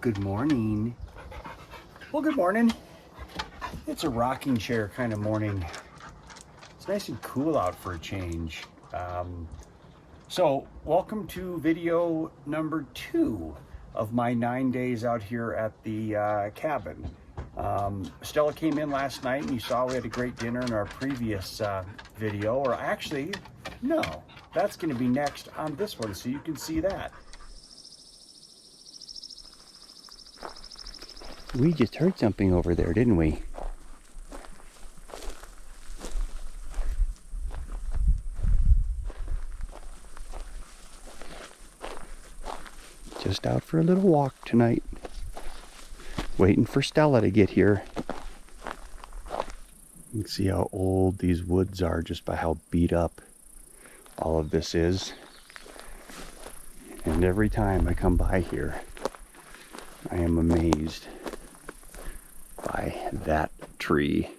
Good morning. Well, good morning. It's a rocking chair kind of morning. It's nice and cool out for a change. So welcome to video number 2 of my 9 days out here at the cabin. Stella came in last night and you saw we had a great dinner in our previous video, or actually, no, that's going to be next on this one, so you can see that. We just heard something over there, didn't we? Just out for a little walk tonight. Waiting for Stella to get here. You can see how old these woods are just by how beat up all of this is. And every time I come by here, I am amazed by that tree.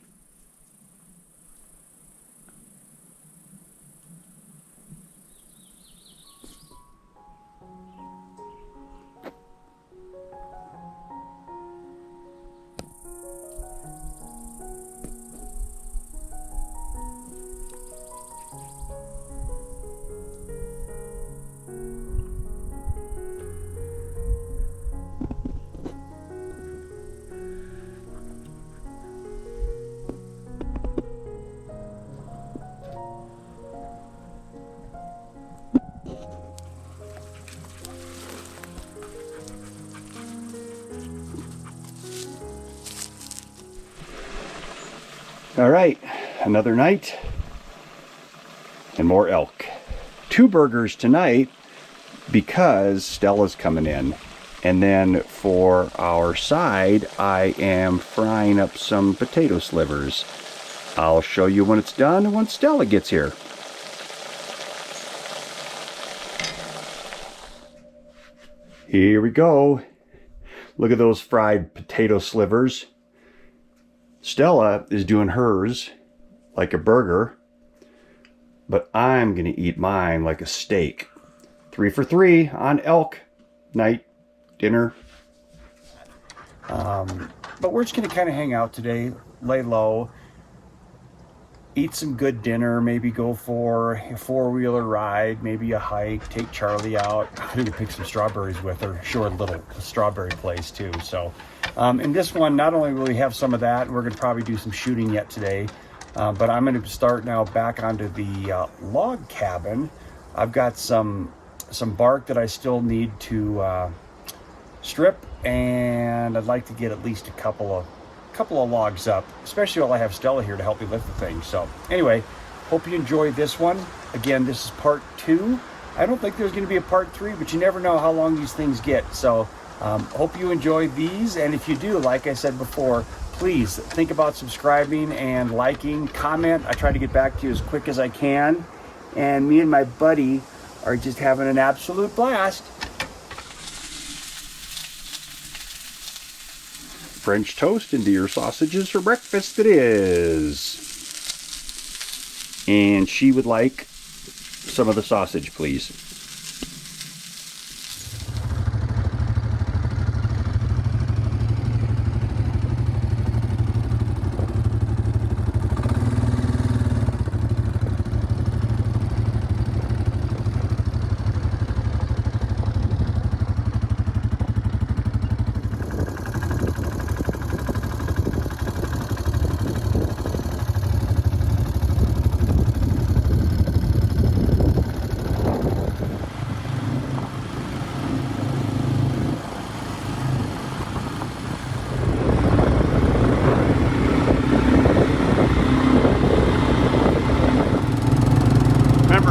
All right, another night and more elk. 2 burgers tonight because Stella's coming in. And then for our side, I am frying up some potato slivers. I'll show you when it's done once Stella gets here. Here we go. Look at those fried potato slivers. Stella is doing hers like a burger, but I'm gonna eat mine like a steak. 3 for 3 on elk night dinner. But we're just gonna kind of hang out today, lay low, eat some good dinner, maybe go for a 4-wheeler ride, maybe a hike, take Charlie out. I'm gonna pick some strawberries with her, show her a little strawberry place too. So in this one, not only will we have some of that, we're gonna probably do some shooting yet today, but I'm gonna start now back onto the log cabin. I've got some bark that I still need to strip, and I'd like to get at least a couple of logs up, especially while I have Stella here to help me lift the thing. So anyway, hope you enjoyed this one. Again, this is part 2. I don't think there's going to be a part 3, but you never know how long these things get. So hope you enjoy these, and if you do, like I said before, please think about subscribing and liking, comment. I try to get back to you as quick as I can, and me and my buddy are just having an absolute blast. French toast into your sausages for breakfast it is. And she would like some of the sausage, please.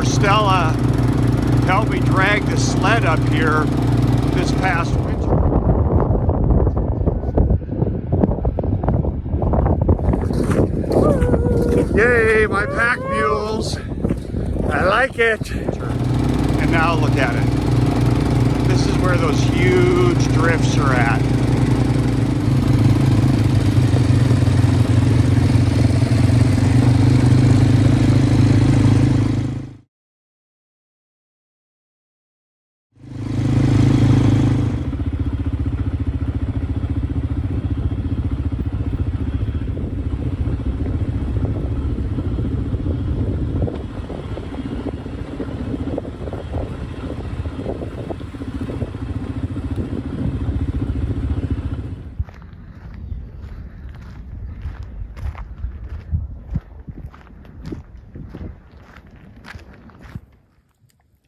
Stella helped me drag the sled up here this past winter. Yay, my pack mules. I like it. And now look at it. This is where those huge drifts are at.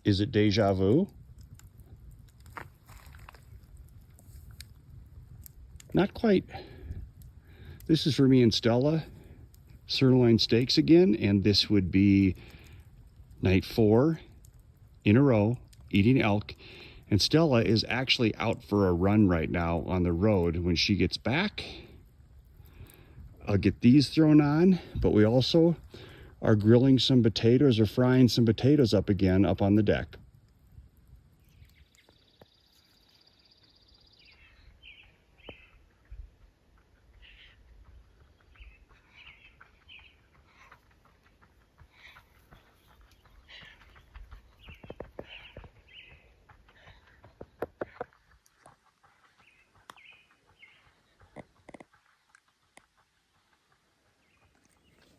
Is it deja vu? Not quite. This is for me and Stella. Sirloin steaks again, and this would be night 4 in a row eating elk. And Stella is actually out for a run right now on the road. When she gets back, I'll get these thrown on, but we also are grilling some potatoes or frying some potatoes up again up on the deck.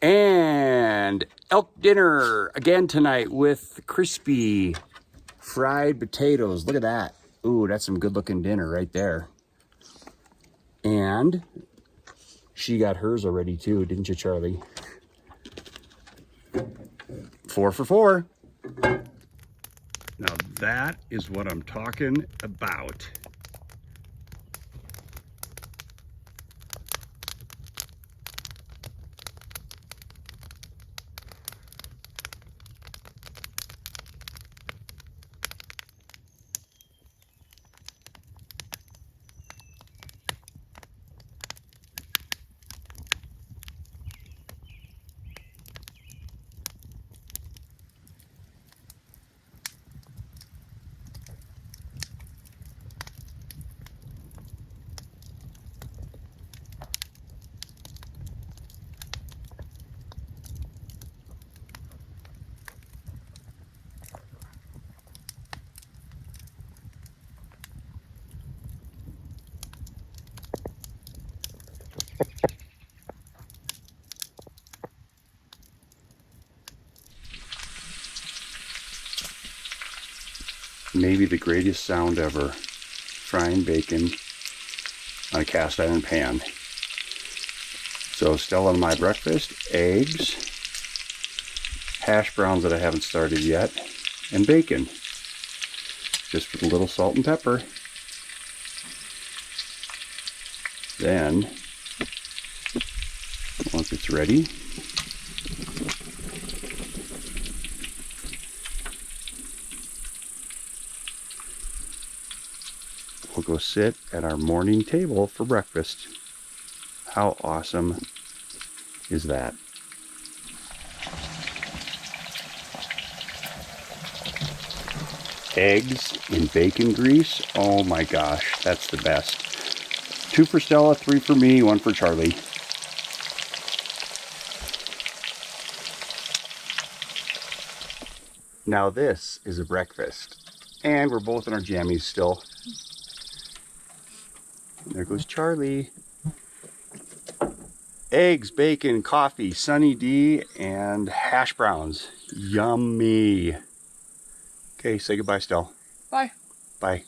And elk dinner again tonight with crispy fried potatoes. Look at that. Ooh, that's some good looking dinner right there. And she got hers already too, didn't you, Charlie? 4 for 4. Now that is what I'm talking about. Maybe the greatest sound ever, frying bacon on a cast iron pan. So Stella and my breakfast, eggs, hash browns that I haven't started yet, and bacon, just with a little salt and pepper. Then, once it's ready, we'll go sit at our morning table for breakfast. How awesome is that? Eggs in bacon grease. Oh my gosh, that's the best. 2 for Stella, 3 for me, 1 for Charlie. Now this is a breakfast. And we're both in our jammies still. There goes Charlie. Eggs, bacon, coffee, Sunny D, and hash browns. Yummy. Okay, say goodbye, Stella. Bye. Bye.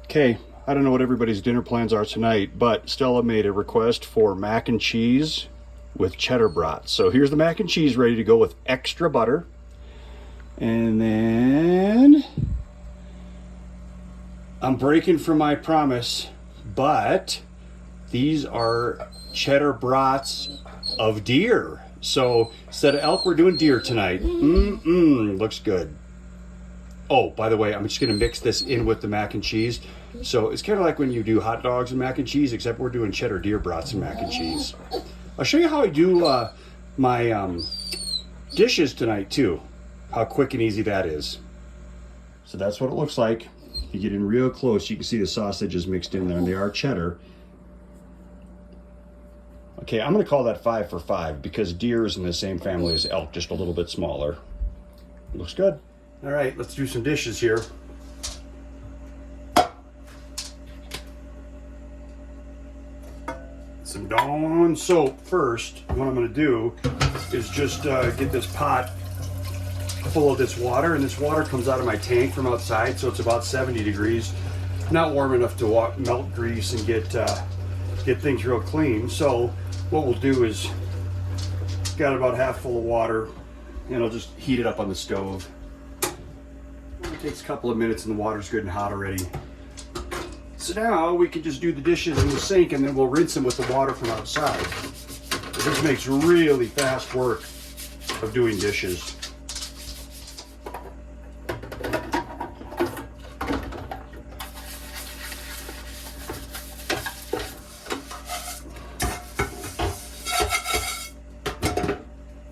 Okay, I don't know what everybody's dinner plans are tonight, but Stella made a request for mac and cheese with cheddar brats. So here's the mac and cheese ready to go with extra butter. And then I'm breaking from my promise, but these are cheddar brats of deer. So instead of elk, we're doing deer tonight. Looks good. Oh, by the way, I'm just gonna mix this in with the mac and cheese. So it's kind of like when you do hot dogs and mac and cheese, except we're doing cheddar deer brats and mac and cheese. I'll show you how I do my dishes tonight too. How quick and easy that is. So that's what it looks like. If you get in real close, you can see the sausages mixed in there, and they are cheddar. Okay, I'm gonna call that 5 for 5 because deer is in the same family as elk, just a little bit smaller. Looks good. All right, let's do some dishes here. Some Dawn soap first. What I'm gonna do is just get this pot full of this water, and this water comes out of my tank from outside, so it's about 70 degrees. Not warm enough to melt grease and get things real clean. So what we'll do is, got about half full of water, and I'll just heat it up on the stove. Takes a couple of minutes and the water's good and hot already. So now we can just do the dishes in the sink and then we'll rinse them with the water from outside. This makes really fast work of doing dishes.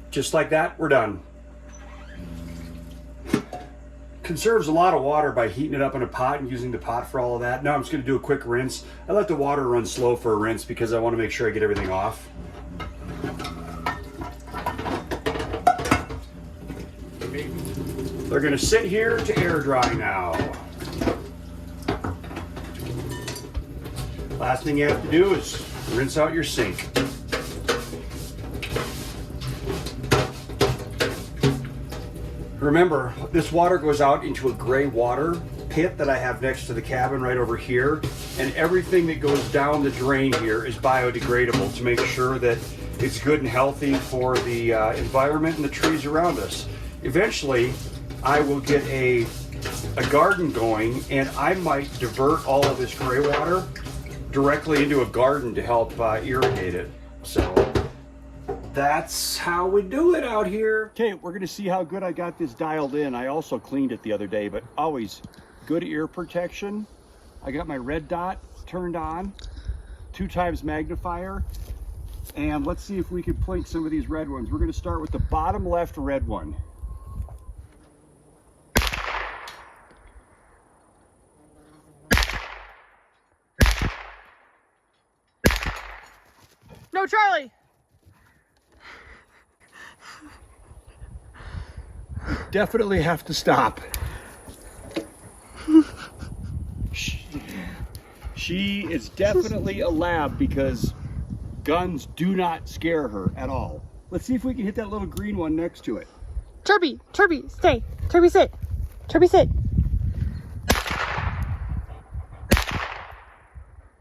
Just like that, we're done. Conserves a lot of water by heating it up in a pot and using the pot for all of that. Now I'm just going to do a quick rinse. I let the water run slow for a rinse because I want to make sure I get everything off. They're going to sit here to air dry now. Last thing you have to do is rinse out your sink. Remember, this water goes out into a gray water pit that I have next to the cabin right over here, and everything that goes down the drain here is biodegradable to make sure that it's good and healthy for the environment and the trees around us. Eventually, I will get a garden going, and I might divert all of this gray water directly into a garden to help irrigate it. So that's how we do it out here. Okay, we're gonna see how good I got this dialed in. I also cleaned it the other day, but always good ear protection. I got my red dot turned on, 2x magnifier, and let's see if we can plink some of these red ones. We're gonna start with the bottom left red one. No, Charlie! Definitely have to stop. She is definitely a lab because guns do not scare her at all. Let's see if we can hit that little green one next to it. Turby, Turby, stay. Turby, sit. Turby, sit.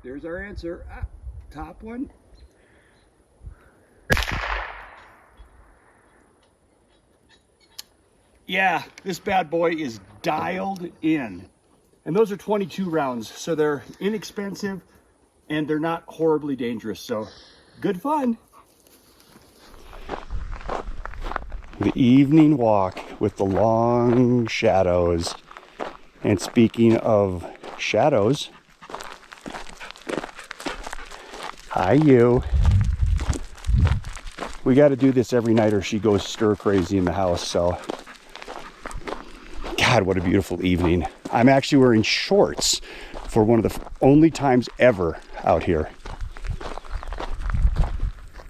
There's our answer. Ah, top one. Yeah, this bad boy is dialed in. And those are 22 rounds, so they're inexpensive and they're not horribly dangerous, so good fun. The evening walk with the long shadows. And speaking of shadows, hi you. We got to do this every night or she goes stir crazy in the house, so. God, what a beautiful evening. I'm actually wearing shorts for one of the only times ever out here.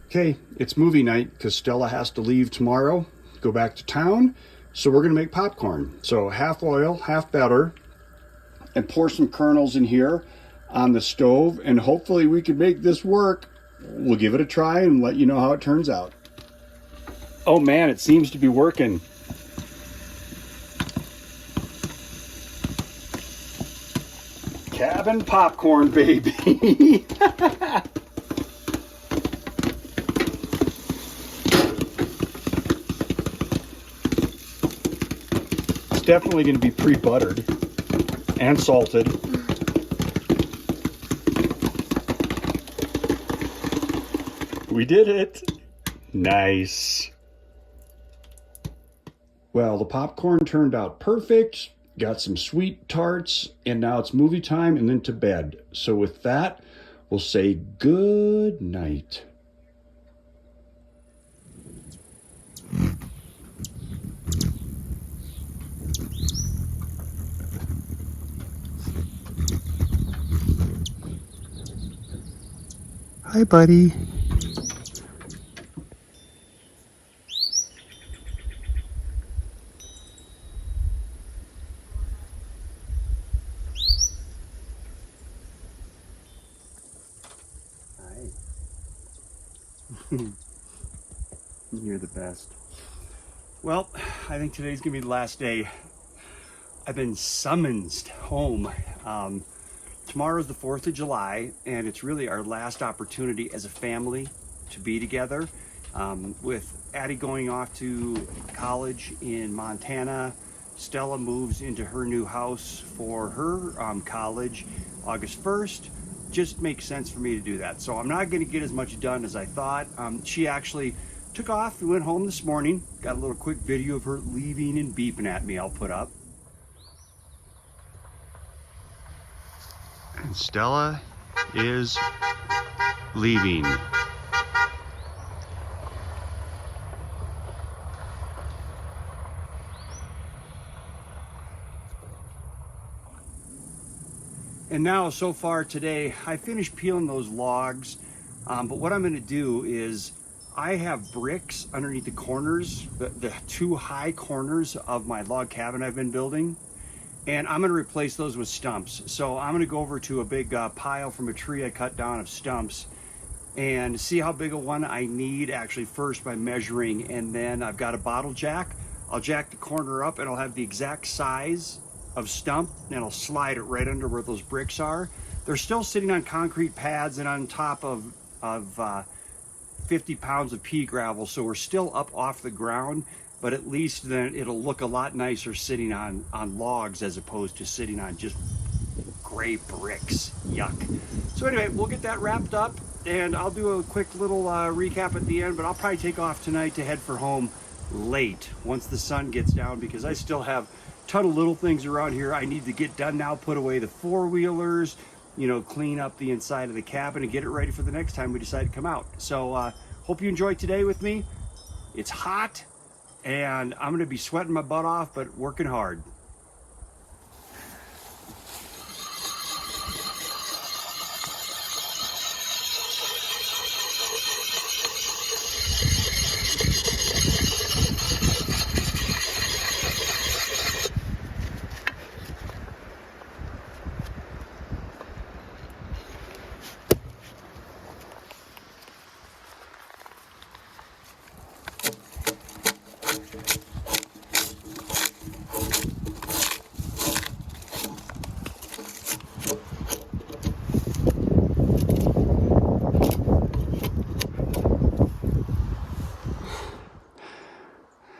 Okay, it's movie night because Stella has to leave tomorrow, go back to town. So we're gonna make popcorn. So half oil, half butter, and pour some kernels in here on the stove, and hopefully we can make this work. We'll give it a try and let you know how it turns out. Oh man, it seems to be working. Cabin popcorn, baby. It's definitely going to be pre-buttered and salted. We did it. Nice. Well, the popcorn turned out perfect. Got some sweet tarts, and now it's movie time and then to bed. So with that, we'll say good night. Hi, buddy. You're the best. Well, I think today's gonna be the last day. I've been summoned home. Tomorrow's the 4th of July, and it's really our last opportunity as a family to be together. With Addie going off to college in Montana, Stella moves into her new house for her college August 1st. Just makes sense for me to do that. So I'm not going to get as much done as I thought. She actually took off and went home this morning. Got a little quick video of her leaving and beeping at me I'll put up. And Stella is leaving. And now, so far today, I finished peeling those logs, but what I'm going to do is I have bricks underneath the corners, the two high corners of my log cabin I've been building, and I'm going to replace those with stumps. So I'm going to go over to a big pile from a tree I cut down of stumps and see how big a one I need actually first by measuring, and then I've got a bottle jack. I'll jack the corner up and I'll have the exact size of stump, and I'll slide it right under where those bricks are. They're still sitting on concrete pads and on top of 50 pounds of pea gravel, so we're still up off the ground, but at least then it'll look a lot nicer sitting on logs as opposed to sitting on just gray bricks. Yuck. So anyway, we'll get that wrapped up, and I'll do a quick little recap at the end, but I'll probably take off tonight to head for home late once the sun gets down, because I still have ton of little things around here I need to get done now. Put away the four-wheelers, you know, clean up the inside of the cabin and get it ready for the next time we decide to come out. So hope you enjoyed today with me. It's hot and I'm gonna be sweating my butt off, but working hard.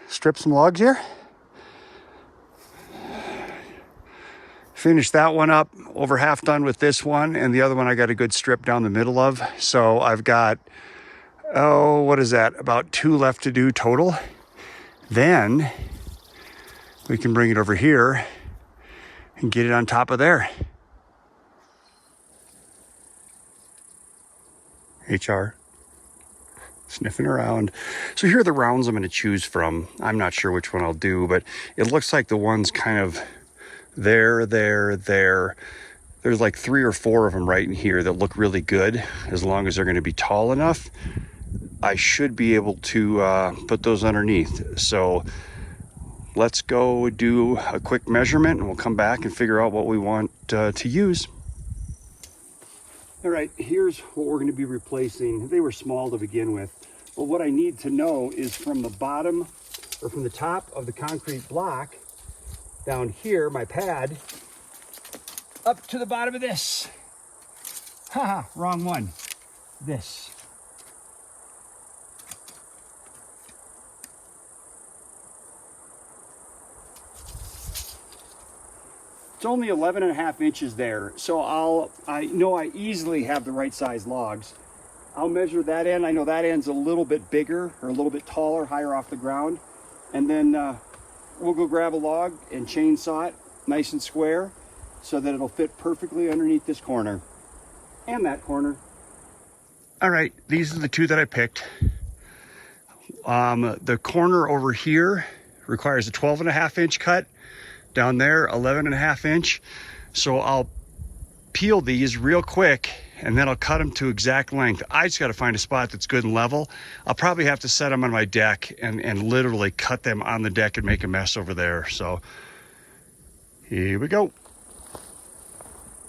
Strip some logs here. Finished that one up, over half done with this one, and the other one I got a good strip down the middle of. So I've got, what is that, about 2 left to do total. Then we can bring it over here and get it on top of there. HR. Sniffing around. So here are the rounds I'm going to choose from. I'm not sure which one I'll do, but it looks like the ones kind of there. There's like 3 or 4 of them right in here that look really good. As long as they're going to be tall enough, I should be able to put those underneath. So let's go do a quick measurement and we'll come back and figure out what we want to use. All right, here's what we're going to be replacing. They were small to begin with, but what I need to know is from the bottom, or from the top of the concrete block down here, my pad, up to the bottom of this. Haha, wrong one. This. It's only 11.5 inches there, so I know I easily have the right size logs. I'll measure that end. I know that end's a little bit bigger or a little bit taller, higher off the ground. And then we'll go grab a log and chainsaw it nice and square so that it'll fit perfectly underneath this corner and that corner. All right, these are the 2 that I picked. The corner over here requires a 12.5 inch cut. Down there, 11.5 inch. So I'll peel these real quick and then I'll cut them to exact length. I just got to find a spot that's good and level. I'll probably have to set them on my deck and literally cut them on the deck and make a mess over there. So here we go.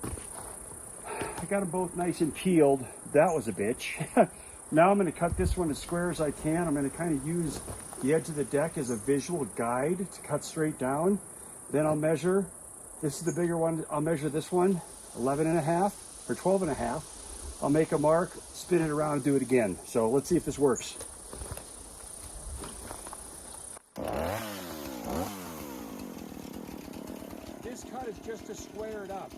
I got them both nice and peeled. That was a bitch. Now I'm going to cut this one as square as I can. I'm going to kind of use the edge of the deck as a visual guide to cut straight down. Then I'll measure, this is the bigger one, I'll measure this one, 11.5 or 12.5. I'll make a mark, spin it around and do it again. So let's see if this works. this cut is just to square it up.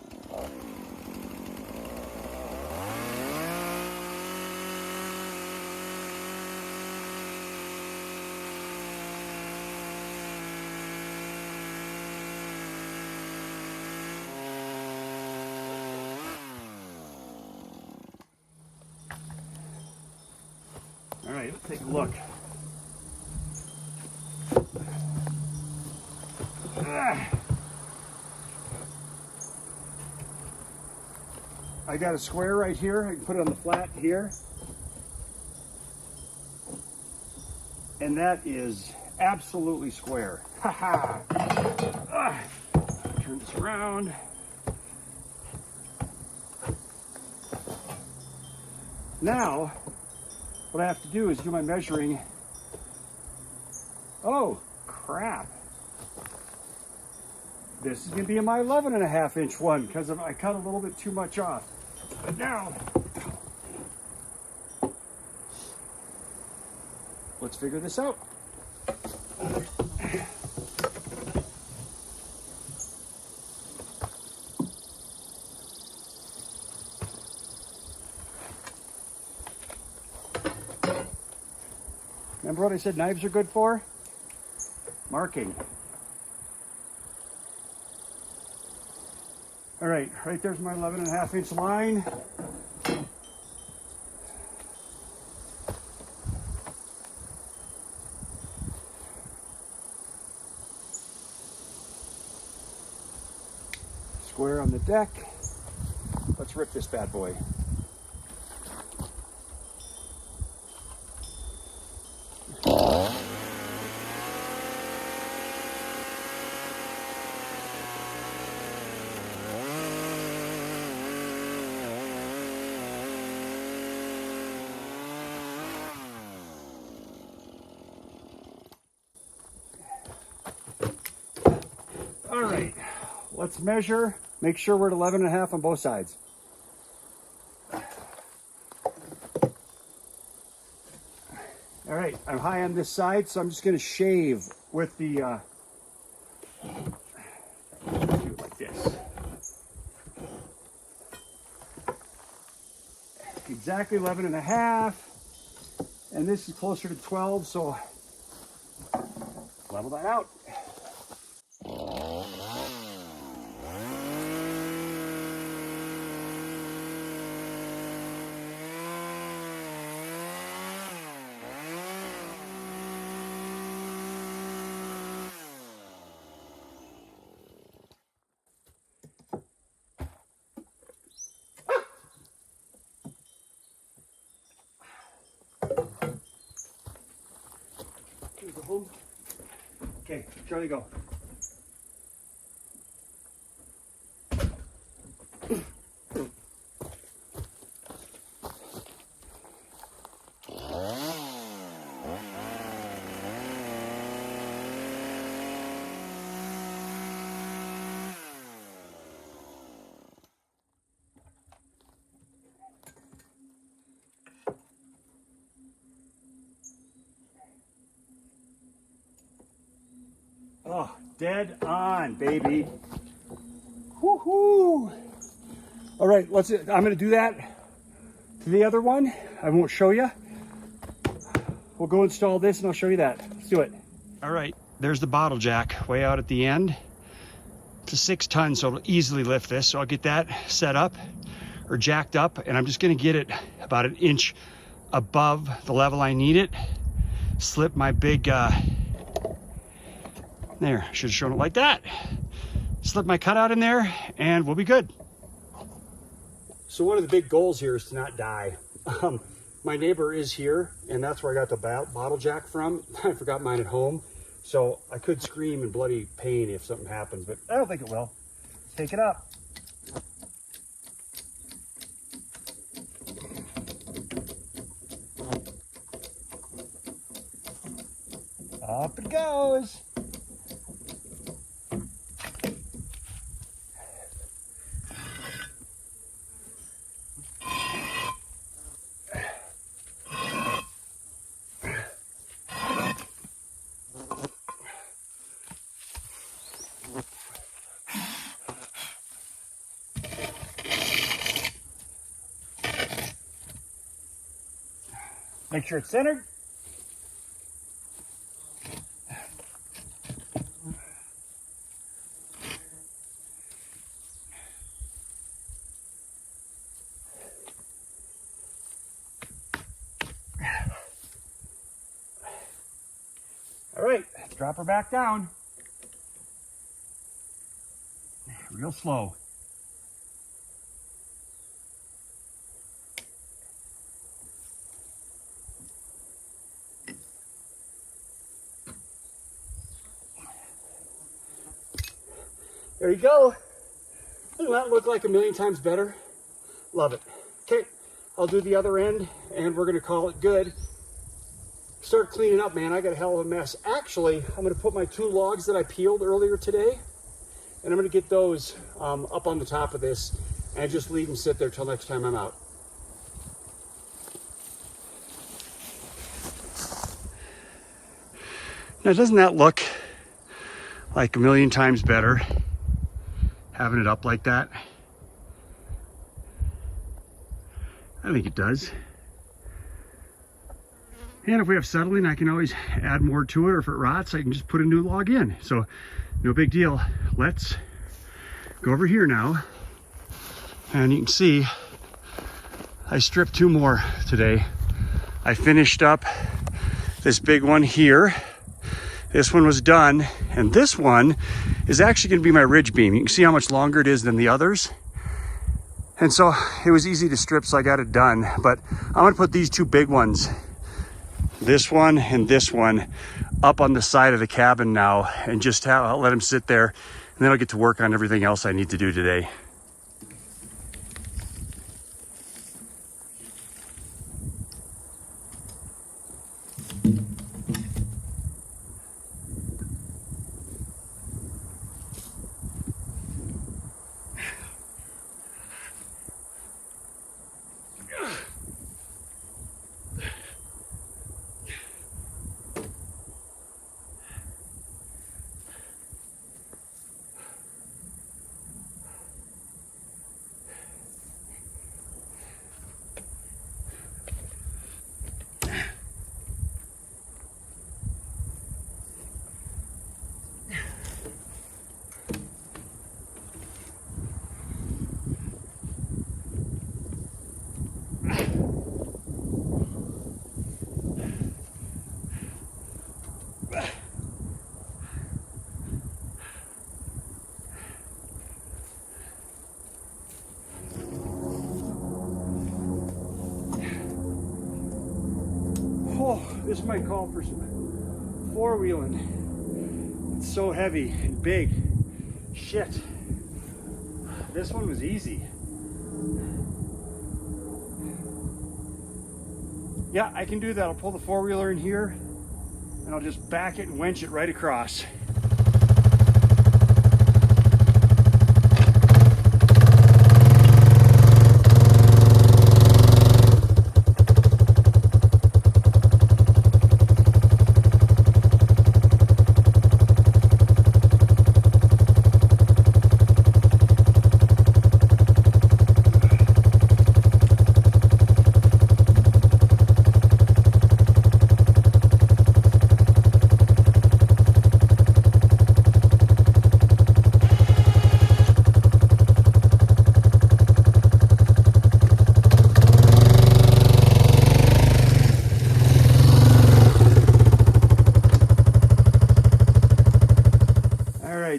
All right, let's take a look. I got a square right here. I can put it on the flat here. And that is absolutely square. Ha ha! Turn this around. Now, what I have to do is do my measuring. Oh, crap. This is going to be my 11.5-inch one because I cut a little bit too much off. But now, let's figure this out. Remember what I said knives are good for? Marking. All right, right there's my 11.5-inch line. Square on the deck. Let's rip this bad boy. All right, let's measure. Make sure we're at 11.5 on both sides. All right, I'm high on this side, so I'm just going to shave with the, do it like this. Exactly 11.5, and this is closer to 12, so level that out. Here's the home. Okay, Charlie, go. Oh, dead on, baby. Woohoo! All right, I'm going to do that to the other one. I won't show you. We'll go install this and I'll show you that. Let's do it. All right, there's the bottle jack way out at the end. It's a 6-ton, so it'll easily lift this. So I'll get that set up or jacked up, and I'm just going to get it about 1 inch above the level I need it. Slip my big, there, should have shown it like that. Slip my cutout in there and we'll be good. So one of the big goals here is to not die. My neighbor is here, and that's where I got the bottle jack from. I forgot mine at home. So I could scream in bloody pain if something happens, but I don't think it will. Let's take it up. Up it goes. Make sure it's centered. All right, drop her back down. Real slow. There you go. Doesn't that look like a million times better? Love it. Okay, I'll do the other end and we're gonna call it good. Start cleaning up, man. I got a hell of a mess. Actually, I'm gonna put my 2 logs that I peeled earlier today, and I'm gonna get those up on the top of this and just leave them sit there till next time I'm out. Now, doesn't that look like a million times better, having it up like that? I think it does. And if we have settling, I can always add more to it, or if it rots, I can just put a new log in. So no big deal. Let's go over here now. And you can see I stripped 2 more today. I finished up this big one here. This one was done. And this one is actually going to be my ridge beam. You can see how much longer it is than the others. And so it was easy to strip, so I got it done. But I'm going to put these 2 big ones, this one and this one, up on the side of the cabin now, and just I'll let them sit there, and then I'll get to work on everything else I need to do today. Oh, this might call for some 4-wheeling. It's so heavy and big. Shit. This one was easy. Yeah, I can do that. I'll pull the 4-wheeler in here and I'll just back it and winch it right across.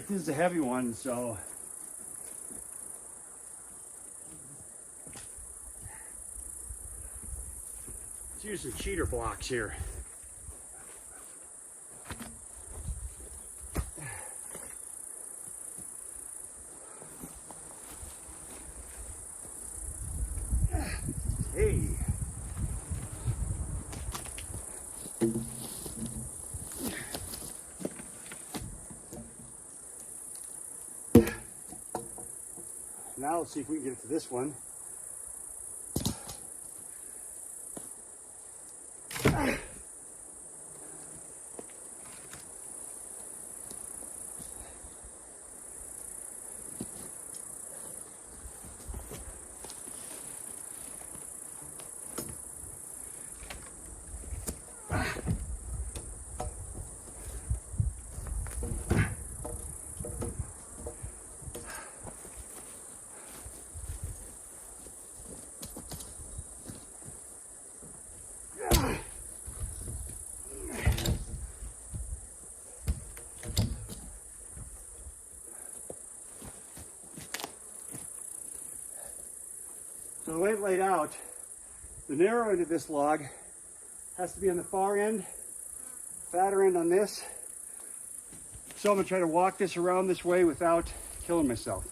This is a heavy one, so let's use some cheater blocks here. Hey. Now let's see if we can get it to this one. So the way it laid out, the narrow end of this log has to be on the far end, fatter end on this. So I'm gonna try to walk this around this way without killing myself.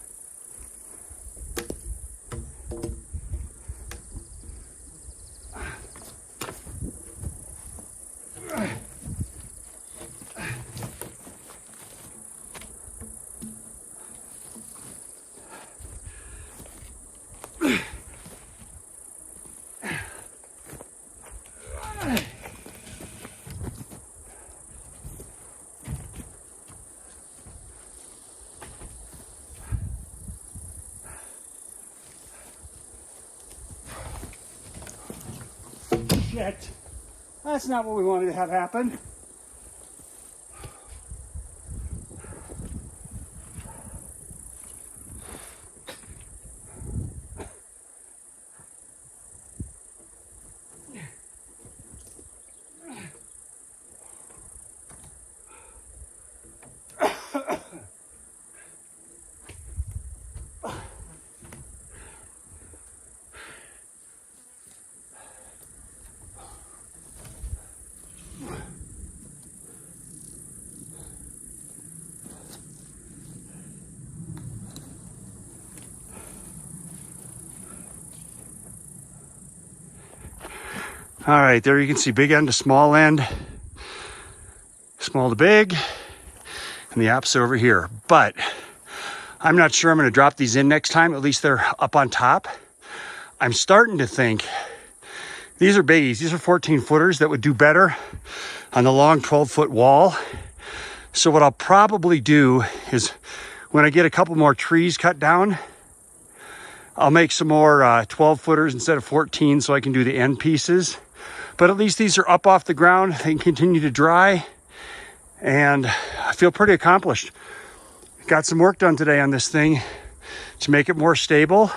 Shit. That's not what we wanted to have happen. All right, there you can see big end to small end, small to big, and the opposite over here. But I'm not sure I'm gonna drop these in next time. At least they're up on top. I'm starting to think these are biggies. These are 14 footers that would do better on the long 12-foot wall. So what I'll probably do is when I get a couple more trees cut down, I'll make some more 12 footers instead of 14 so I can do the end pieces. But at least these are up off the ground. They can continue to dry. And I feel pretty accomplished. Got some work done today on this thing to make it more stable,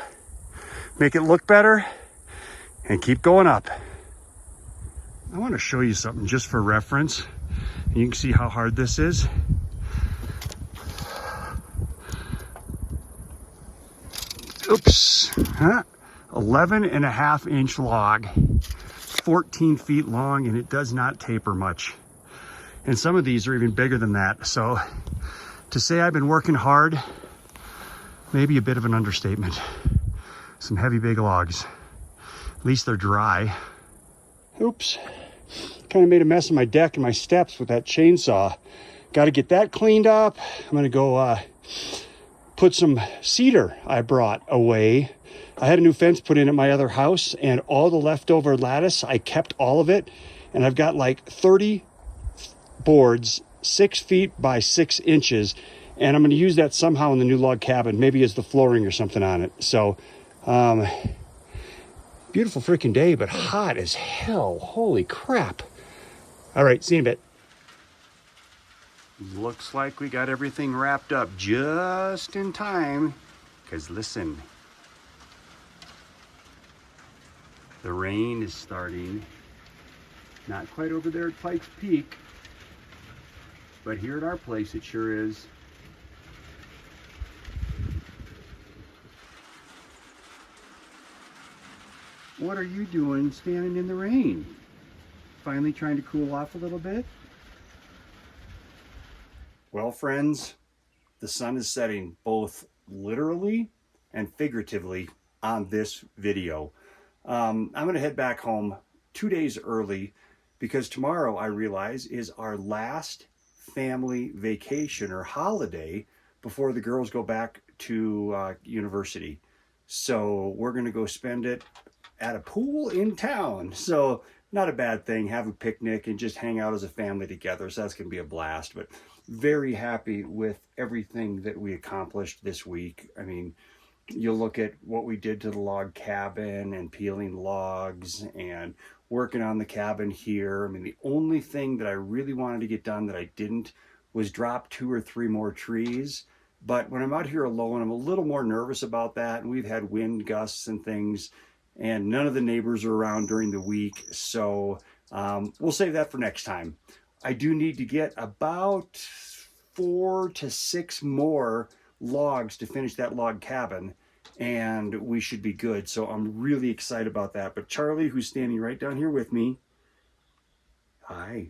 make it look better, and keep going up. I want to show you something just for reference. You can see how hard this is. Oops. 11.5-inch log. 14 feet long, and it does not taper much. And some of these are even bigger than that. So to say I've been working hard, maybe a bit of an understatement. Some heavy, big logs. At least they're dry. Oops. Kind of made a mess of my deck and my steps with that chainsaw. Got to get that cleaned up. I'm going to go put some cedar I brought away. I had a new fence put in at my other house, and all the leftover lattice, I kept all of it. And I've got like 30 boards, 6 feet by 6 inches. And I'm going to use that somehow in the new log cabin, maybe as the flooring or something on it. So, beautiful freaking day, but hot as hell. Holy crap. All right, see you in a bit. Looks like we got everything wrapped up just in time. Because listen, the rain is starting. Not quite over there at Pikes Peak, but here at our place it sure is. What are you doing standing in the rain? Finally trying to cool off a little bit? Well, friends, the sun is setting both literally and figuratively on this video. I'm going to head back home 2 days early because tomorrow, I realize, is our last family vacation or holiday before the girls go back to university. So we're going to go spend it at a pool in town. So not a bad thing, have a picnic and just hang out as a family together. So that's going to be a blast. But very happy with everything that we accomplished this week. I mean, you look at what we did to the log cabin and peeling logs and working on the cabin here. I mean, the only thing that I really wanted to get done that I didn't was drop 2 or 3 more trees. But when I'm out here alone, I'm a little more nervous about that. And we've had wind gusts and things, and none of the neighbors are around during the week. So we'll save that for next time. I do need to get about 4 to 6 more logs to finish that log cabin. and we should be good. So I'm really excited about that. But Charlie, who's standing right down here with me, hi.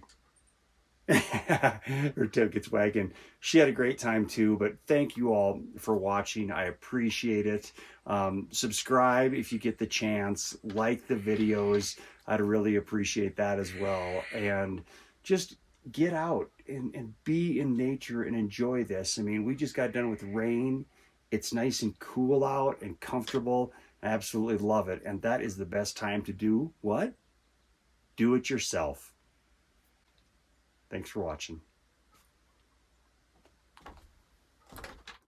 Her tail gets wagging. She had a great time too, but thank you all for watching. I appreciate it. Subscribe if you get the chance. Like the videos. I'd really appreciate that as well. And just get out and be in nature and enjoy this. I mean, we just got done with rain. It's nice and cool out and comfortable. I absolutely love it. And that is the best time to do what? Do it yourself. Thanks for watching.